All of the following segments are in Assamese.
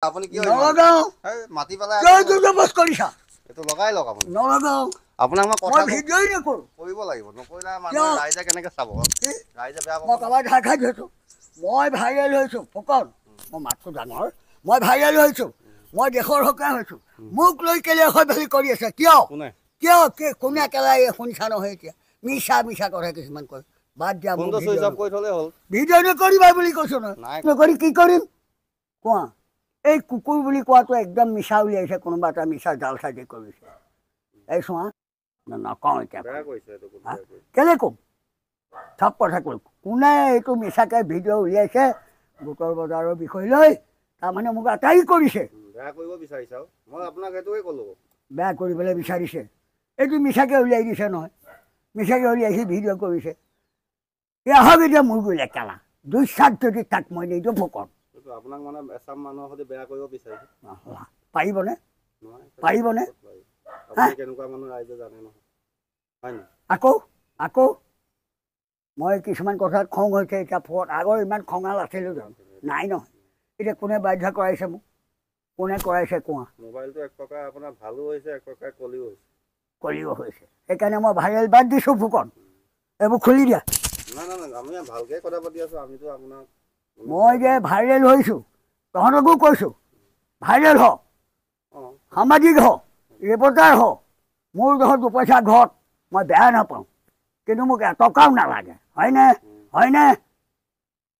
আপুনি কি নলগাও মাটি পেলাই জয় দুৰ্গা বস কৰিছা এইটো লগাই লওক আপুনি নলগাও আপোনাক মই কথা মই ভিডিঅ'ই নকৰোঁ কৰিব লাগিব নকৰিলে মানুহে ৰাইজে কেনেকৈ চাব ৰাইজে বেয়া মই পাব কাৰোবাৰ ধাৰ খাই থৈছোঁ মই ভাইৰেল হৈছোঁ ফুকন মই মাতটো ডাঙৰ মই ভাইৰেল হৈছোঁ মই দেশৰ হকে হৈছোঁ মোক লৈ কেলে হৈ ভেলি কৰি আছে কিয় কোনে কিয় কোনে কেলাই শুনিছা নহয় এতিয়া মিছা মিছা কথা কিছুমান কয় বাদ দিয়া ফোনটো চুইচ অফ কৰি থ'লে হ'ল ভিডিঅ' নকৰিবা বুলি কৈছোঁ নহয় নকৰি কি কৰিম কোৱা এই কুকুৰ বুলি কোৱাটো একদম মিছা উলিয়াইছে কোনোবা এটা মিছা জাল চাজি কৰিছে এই চোৱা নকওঁ এতিয়া কেলে ক'ম চব কথা কৈ কোনে এইটো মিছাকৈ ভিডিঅ' উলিয়াইছে গোটৰ বজাৰৰ বিষয় লৈ তাৰমানে মোক আটাই কৰিছে বেয়া কৰিব বিচাৰিছা মই আপোনাক সেইটোৱে ক'লোঁ বেয়া কৰিবলৈ বিচাৰিছে এইটো মিছাকৈ উলিয়াই দিছে নহয় মিছাকৈ উলিয়াইছে ভিডিঅ' কৰিছে এই আহক এতিয়া মোৰ গ'লে কেলা দুই চাত যদি তাক মই নিদিওঁ ফুকন আপোনাক মানে এচাম মানুহৰ সৈতে বেয়া কৰিব বিচাৰিছে পাৰিবনে পাৰিবনে কেনেকুৱা মানুহ ৰাইজে জানে নহয় হয় নি আকৌ আকৌ মই কিছুমান কথাত খং হৈছে এতিয়া ফোন আগৰ ইমান খঙাল আছিলোঁ জানো নাই নহয় এতিয়া কোনে বাধ্য কৰাইছে মোক কোনে কৰাইছে কোৱা মোবাইলটো এক প্ৰকাৰ আপোনাৰ ভালো হৈছে এক প্ৰকাৰ কলিও হৈছে কলিও হৈছে সেইকাৰণে মই ভাইৰেল বাদ দিছোঁ ফুকন এইবোৰ খুলি দিয়া নাই নাই নাই আমি ভালকৈ কথা পাতি আছোঁ আমিতো আপোনাক মই যে ভাইৰেল হৈছোঁ তহঁতকো কৈছোঁ ভাইৰেল হ সামাজিক হ ৰিপৰ্টাৰ হ মোৰ ঘৰত দুপইচা ঘৰত মই বেয়া নাপাওঁ কিন্তু মোক এটকাও নালাগে হয়নে হয়নে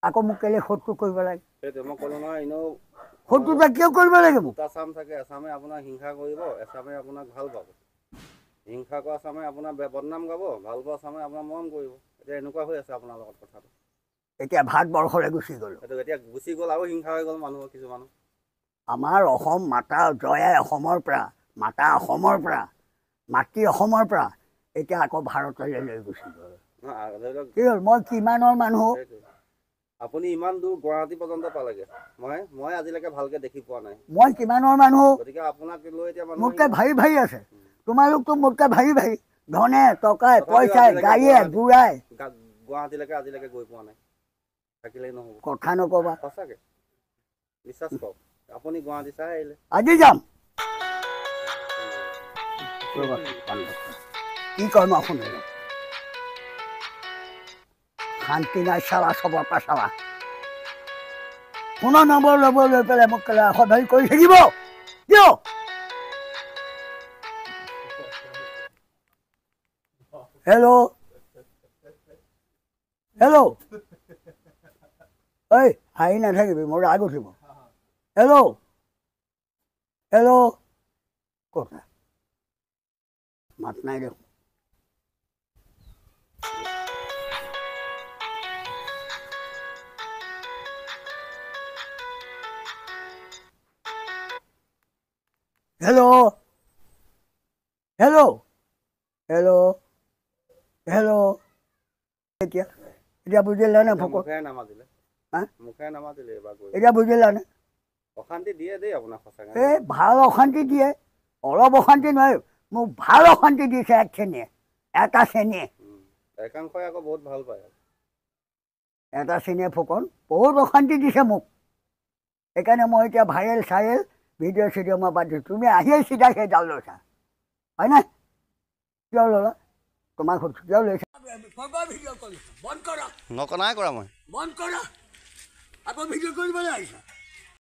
আকৌ মোক কেলৈ শত্ৰু কৰিব লাগে মই ক'লোঁ নহয় এনেও শত্ৰুতা কিয় কৰিব লাগে মোক দুটা চাম থাকে এচামে আপোনাক হিংসা কৰিব এচামে আপোনাক ভাল পাব হিংসা কৰা চামে আপোনাৰ বদনাম গাব ভাল পোৱা চামে আপোনাক মৰম কৰিব এতিয়া এনেকুৱা হৈ আছে আপোনাৰ লগত কথাটো এতিয়া ভাৰতবৰ্ষলৈ গুচি গ'লোঁ সেইটো এতিয়া গুচি গ'ল আৰু হিংসা হৈ গ'ল মানুহৰ কিছুমানৰ আমাৰ অসম মাতা জয়াই অসমৰ পৰা মাতা অসমৰ পৰা মাতৃ অসমৰ পৰা এতিয়া আকৌ ভাৰতলৈ লৈ গুচি গ'ল কি হ'ল মই কিমানৰ মানুহ আপুনি ইমান দূৰ গুৱাহাটী পৰ্যন্ত পালেগে মই আজিলৈকে ভালকে দেখি পোৱা নাই মই কিমানৰ মানুহ গতিকে আপোনাক লৈ এতিয়া মোতকৈ ভাৰী ভাৰী আছে তোমালোকতো মোতকৈ ভাৰী ভাৰী ধনে টকাই পইচাই গাড়ীয়ে ঘূৰাই গুৱাহাটীলৈকে আজিলৈকে গৈ পোৱা নাই থাকিলেই নহ'ব কথা নক'বা সঁচাকে বিশ্বাস কৰক আপুনি গুৱাহাটী চাই আহিলে আজি যাম কি কৰ্ম শুনে শান্তি নাই চালা চবৰ পৰা চালা ফোনৰ নম্বৰ ল'ব লৈ পেলাই মোক সদায় কৰি থাকিব কিয় হেল্ল' হেল্ল' ঐ হাঁহি নাথাকিবি মোৰ ৰাগ উঠিব হেল্ল' হেল্ল' কথা মাত নাই দেখোন হেল্ল' হেল্ল' হেল্ল' হেল্ল' এতিয়া এতিয়া বুজিলা নে ভকত এতিয়া বুজিলা নে অশান্তি দিয়ে দেই আপোনাক সঁচাকৈ এই ভাল অশান্তি দিয়ে অলপ অশান্তি নহয় মোক ভাল অশান্তি দিছে এক শ্ৰেণীয়ে এটা শ্ৰেণীয়ে একাংশই আকৌ বহুত ভাল পায় এটা শ্ৰেণীয়ে ফুকন বহুত অশান্তি দিছে মোক সেইকাৰণে মই এতিয়া ভাইৰেল চাইৰেল ভিডিঅ' চিডিঅ' মই বাদ দিছোঁ তুমি আহিয়ে চিধা সেই জাল লৈছা হয়নে কিয় ল'লা তোমাক সুধিছোঁ কিয় লৈছা ভিডিঅ' কৰিছোঁ বন্ধ কৰা নাই কৰা মই বন্ধ কৰা আকৌ ভিডিঅ' কৰিবলৈ আহিছা